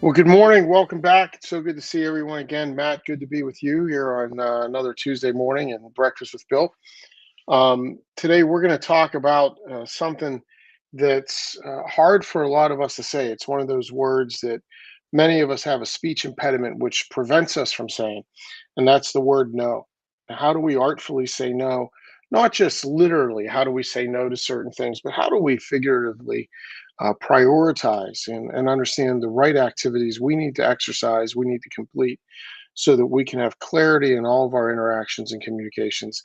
Well, good morning. Welcome back. It's so good to see everyone again. Matt, good to be with you here on another Tuesday morning and Breakfast with Bill. Today, we're going to talk about something that's hard for a lot of us to say. It's one of those words that many of us have a speech impediment, which prevents us from saying, and that's the word no. Now, how do we artfully say no? Not just literally, how do we say no to certain things, but how do we figuratively prioritize and understand the right activities we need to exercise, we need to complete so that we can have clarity in all of our interactions and communications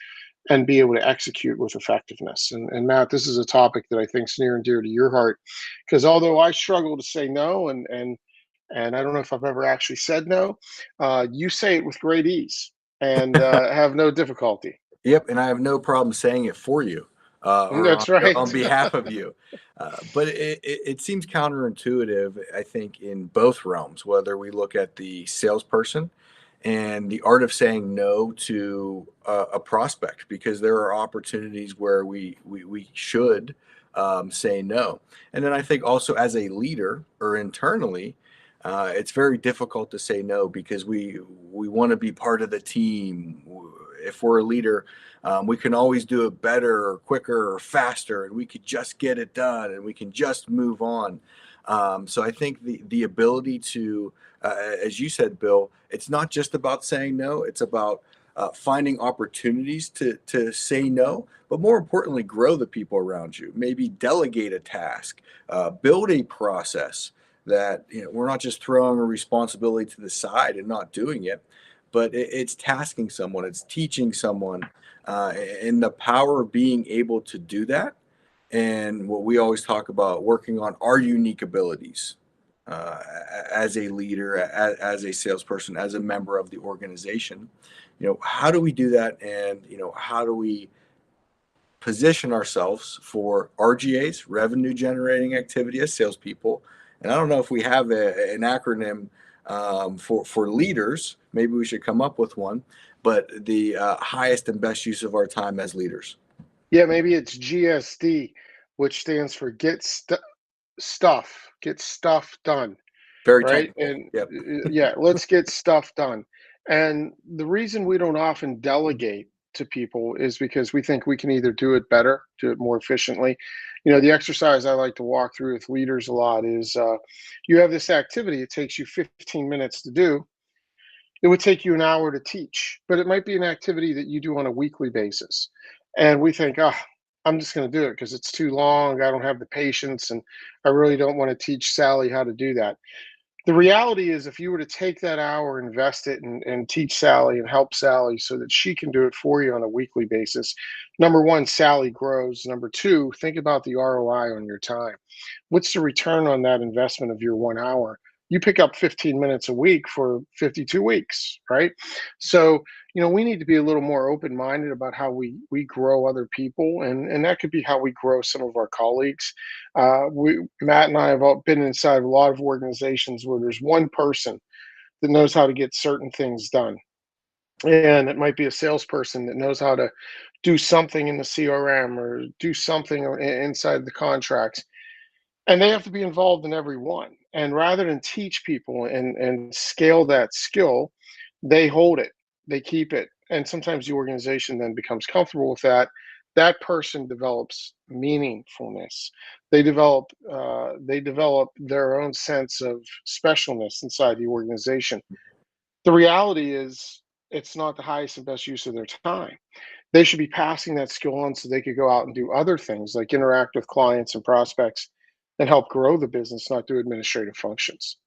and be able to execute with effectiveness. And Matt, this is a topic that I think is near and dear to your heart because although I struggle to say no and I don't know if I've ever actually said no, you say it with great ease and have no difficulty. Yep, and I have no problem saying it for you, or That's on right. behalf of you. But it seems counterintuitive, I think, in both realms, whether we look at the salesperson and the art of saying no to a prospect, because there are opportunities where we should say no. And then I think also as a leader or internally, it's very difficult to say no because we want to be part of the team. If we're a leader, we can always do it better or quicker or faster, and we could just get it done and we can just move on. So I think the ability to, as you said, Bill, it's not just about saying no, it's about finding opportunities to say no, but more importantly, grow the people around you. Maybe delegate a task, build a process that we're not just throwing a responsibility to the side and not doing it, but it's tasking someone, it's teaching someone, and the power of being able to do that. And what we always talk about, working on our unique abilities uh, as a leader, as a salesperson, as a member of the organization. How do we do that? And, how do we position ourselves for RGAs, revenue generating activity as salespeople? And I don't know if we have an acronym for leaders. Maybe we should come up with one. But the highest and best use of our time as leaders. Yeah, maybe it's GSD, which stands for get stuff done, Very right? technical. And Yep. yeah, let's get stuff done. And the reason we don't often delegate to people is because we think we can either do it better, do it more efficiently. The exercise I like to walk through with leaders a lot is you have this activity, it takes you 15 minutes to do. It would take you an hour to teach, but it might be an activity that you do on a weekly basis. And we think, oh, I'm just going to do it because it's too long. I don't have the patience, and I really don't want to teach Sally how to do that. The reality is, if you were to take that hour, invest it, and teach Sally and help Sally so that she can do it for you on a weekly basis, number one, Sally grows. Number two, think about the ROI on your time. What's the return on that investment of your 1 hour? You pick up 15 minutes a week for 52 weeks, right? So, we need to be a little more open-minded about how we grow other people, and that could be how we grow some of our colleagues. Matt and I have all been inside a lot of organizations where there's one person that knows how to get certain things done. And it might be a salesperson that knows how to do something in the CRM or do something inside the contracts. And they have to be involved in every one. And rather than teach people and scale that skill, they hold it, they keep it. And sometimes the organization then becomes comfortable with that. That person develops meaningfulness. They develop their own sense of specialness inside the organization. The reality is it's not the highest and best use of their time. They should be passing that skill on so they could go out and do other things like interact with clients and prospects and help grow the business, not do administrative functions.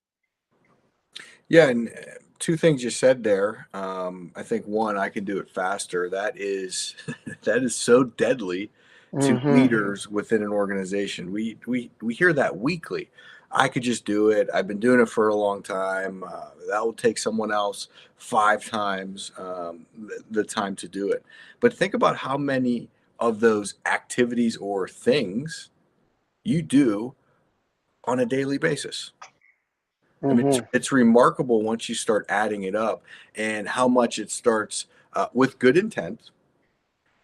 Yeah, and two things you said there. I think one, I can do it faster. That is that is so deadly to Hmm. leaders within an organization. We hear that weekly. I could just do it. I've been doing it for a long time. That will take someone else 5 times the time to do it. But think about how many of those activities or things you do on a daily basis. I mean, it's, Hmm. it's remarkable once you start adding it up and how much it starts with good intent,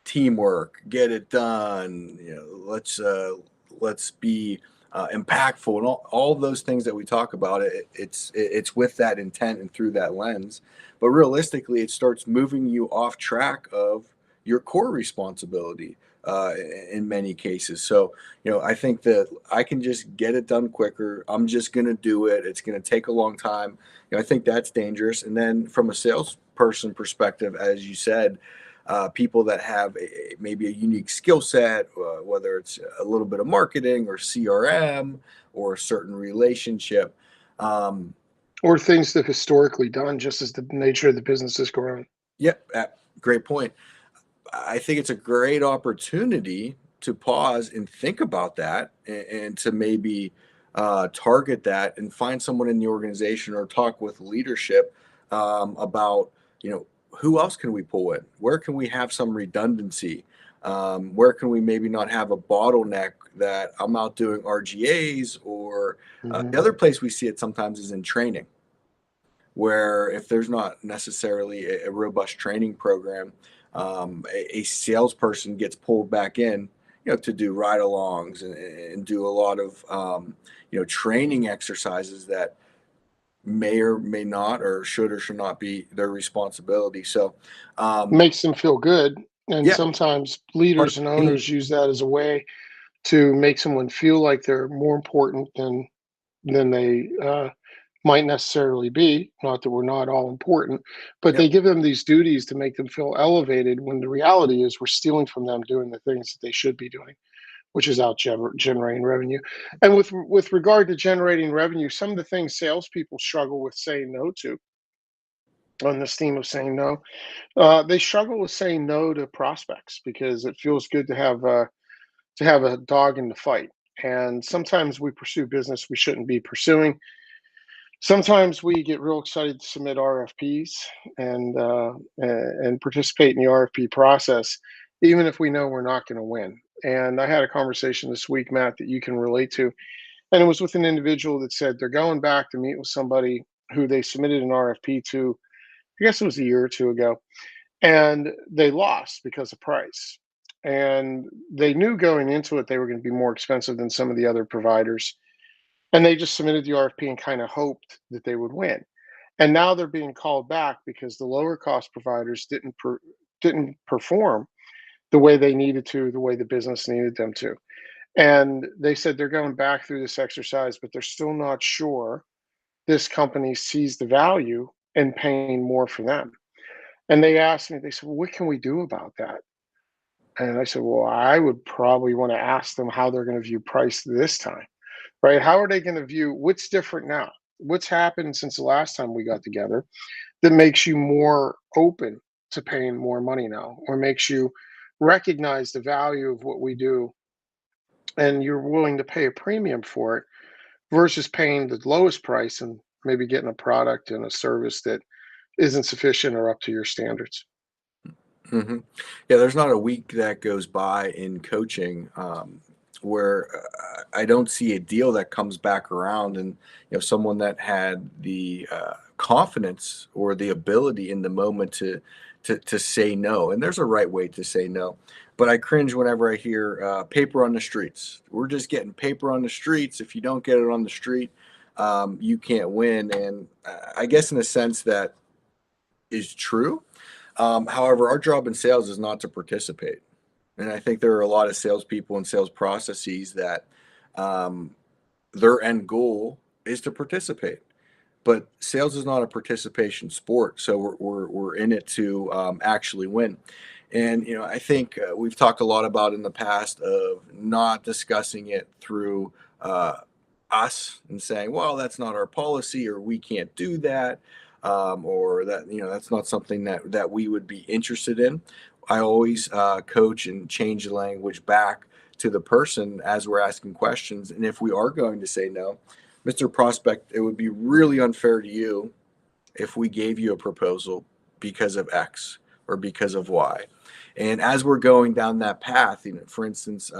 teamwork, get it done. Let's be impactful, and all those things that we talk about. It's with that intent and through that lens. But realistically, it starts moving you off track of your core responsibility in many cases. So, I think that I can just get it done quicker. I'm just going to do it. It's going to take a long time. I think that's dangerous. And then from a salesperson perspective, as you said, people that have maybe a unique skill set, whether it's a little bit of marketing or CRM or a certain relationship. Um, Or things they've historically done, just as the nature of the business has grown. yeah, great point. I think it's a great opportunity to pause and think about that, and to maybe target that and find someone in the organization or talk with leadership about, who else can we pull in? Where can we have some redundancy? Where can we maybe not have a bottleneck that I'm out doing RGAs, or the Mhm. other place we see it sometimes is in training, where if there's not necessarily a robust training program, a salesperson gets pulled back in, to do ride-alongs and do a lot of, training exercises that may or may not, or should not be their responsibility. So, um, Makes them feel good, and yeah, sometimes part of leaders and the team. owners use that as a way to make someone feel like they're more important than they might necessarily be. Not that we're not all important, but they Yep. give them these duties to make them feel elevated. When the reality is, we're stealing from them doing the things that they should be doing, which is out generating revenue. And with regard to generating revenue, some of the things salespeople struggle with saying no to, on this theme of saying no, they struggle with saying no to prospects because it feels good to have a dog in the fight. And sometimes we pursue business we shouldn't be pursuing. Sometimes we get real excited to submit RFPs and participate in the RFP process, even if we know we're not going to win. And I had a conversation this week, Matt, that you can relate to, and it was with an individual that said they're going back to meet with somebody who they submitted an RFP to. I guess it was a year or two ago, and they lost because of price. And they knew going into it they were going to be more expensive than some of the other providers. And they just submitted the RFP and kind of hoped that they would win. And now they're being called back because the lower cost providers didn't perform the way they needed to, the way the business needed them to. And they said they're going back through this exercise, but they're still not sure this company sees the value in paying more for them. And they asked me, they said, well, what can we do about that? And I said, well, I would probably want to ask them how they're going to view price this time, right? How are they going to view what's different now? What's happened since the last time we got together that makes you more open to paying more money now, or makes you recognize the value of what we do and you're willing to pay a premium for it versus paying the lowest price and maybe getting a product and a service that isn't sufficient or up to your standards? Hmm. Yeah, there's not a week that goes by in coaching where I don't see a deal that comes back around, and someone that had the confidence or the ability in the moment to say no. And there's a right way to say no, but I cringe whenever I hear paper on the streets. We're just getting paper on the streets. If you don't get it on the street, you can't win. And I guess in a sense that is true. However, our job in sales is not to participate. And I think there are a lot of salespeople and sales processes that um, their end goal is to participate. But sales is not a participation sport. So we're in it to actually win. And, I think we've talked a lot about in the past of not discussing it through uh, us and saying, well, that's not our policy, or we can't do that, or that, that's not something that we would be interested in. I always coach and change the language back to the person as we're asking questions. And if we are going to say no, Mr. Prospect, it would be really unfair to you if we gave you a proposal because of X or because of Y. And as we're going down that path, for instance,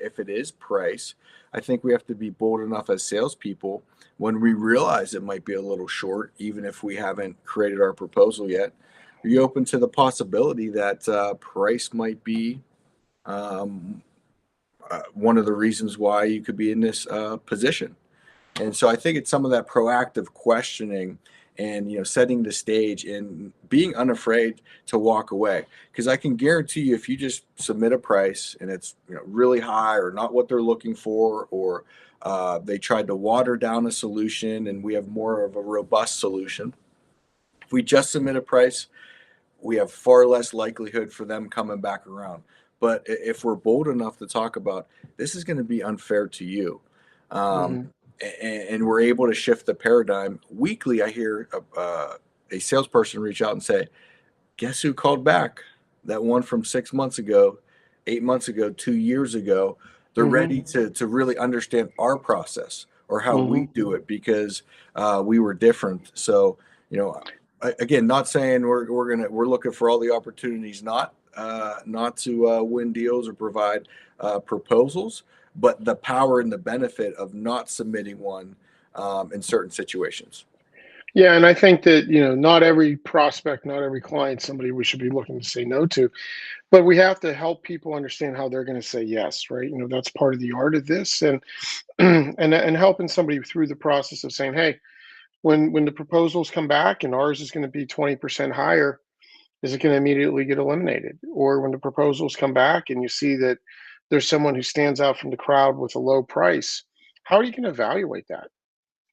if it is price, I think we have to be bold enough as salespeople when we realize it might be a little short, even if we haven't created our proposal yet. Are you open to the possibility that price might be um, one of the reasons why you could be in this position. And so I think it's some of that proactive questioning and setting the stage and being unafraid to walk away, because I can guarantee you if you just submit a price and it's really high or not what they're looking for, or they tried to water down a solution and we have more of a robust solution. If we just submit a price, we have far less likelihood for them coming back around. But if we're bold enough to talk about this is going to be unfair to you, um, Hmm. and we're able to shift the paradigm. Weekly, I hear a salesperson reach out and say, guess who called back? That one from 6 months ago, 8 months ago, 2 years ago. They're Hmm. ready to really understand our process or how we Hmm. do it, because we were different. So, you know, again, not saying we're looking for all the opportunities, not to win deals or provide proposals, but the power and the benefit of not submitting one in certain situations. Yeah, and I think that, not every prospect, not every client, somebody we should be looking to say no to, but we have to help people understand how they're going to say yes, right? That's part of the art of this, and and helping somebody through the process of saying, hey, when the proposals come back and ours is going to be 20% higher, is it going to immediately get eliminated? Or when the proposals come back and you see that there's someone who stands out from the crowd with a low price, how are you going to evaluate that?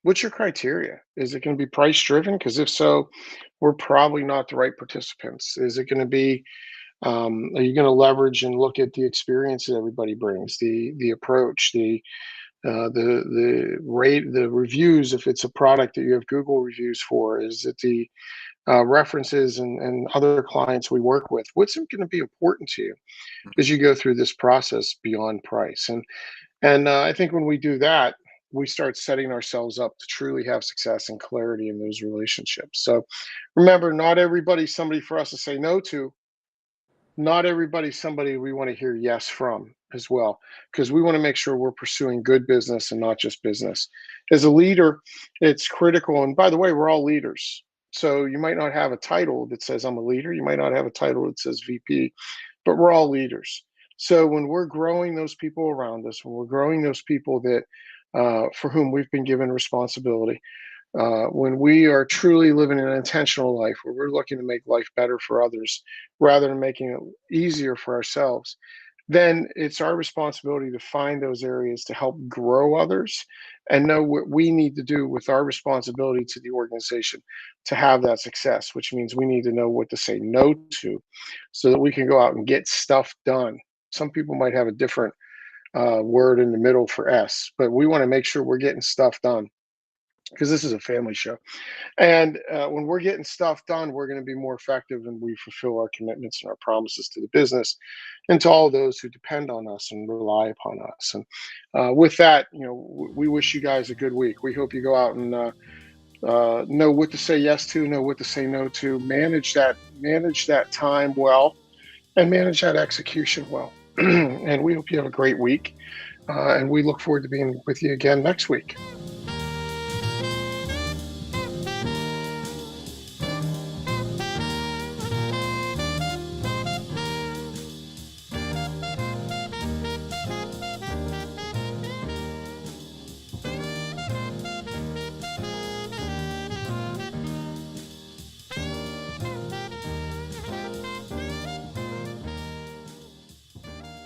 What's your criteria? Is it going to be price driven? Because if so, we're probably not the right participants. Is it going to be, are you going to leverage and look at the experience that everybody brings, the approach, the rate, the reviews? If it's a product that you have Google reviews for, is it the references and other clients we work with? What's going to be important to you as you go through this process beyond price? And I think when we do that, we start setting ourselves up to truly have success and clarity in those relationships. So remember, not everybody's somebody for us to say no to. Not everybody's somebody we want to hear yes from as well, because we want to make sure we're pursuing good business and not just business. As a leader, it's critical. And by the way, we're all leaders. So you might not have a title that says I'm a leader. You might not have a title that says VP, but we're all leaders. So when we're growing those people around us, when we're growing those people that for whom we've been given responsibility, when we are truly living an intentional life where we're looking to make life better for others rather than making it easier for ourselves, then it's our responsibility to find those areas to help grow others and know what we need to do with our responsibility to the organization to have that success, which means we need to know what to say no to so that we can go out and get stuff done. Some people might have a different word in the middle for S, but we want to make sure we're getting stuff done because this is a family show. And when we're getting stuff done, we're going to be more effective and we fulfill our commitments and our promises to the business and to all those who depend on us and rely upon us. And with that, we wish you guys a good week. We hope you go out and know what to say yes to, know what to say no to, manage that time well, and manage that execution well. And we hope you have a great week. And we look forward to being with you again next week.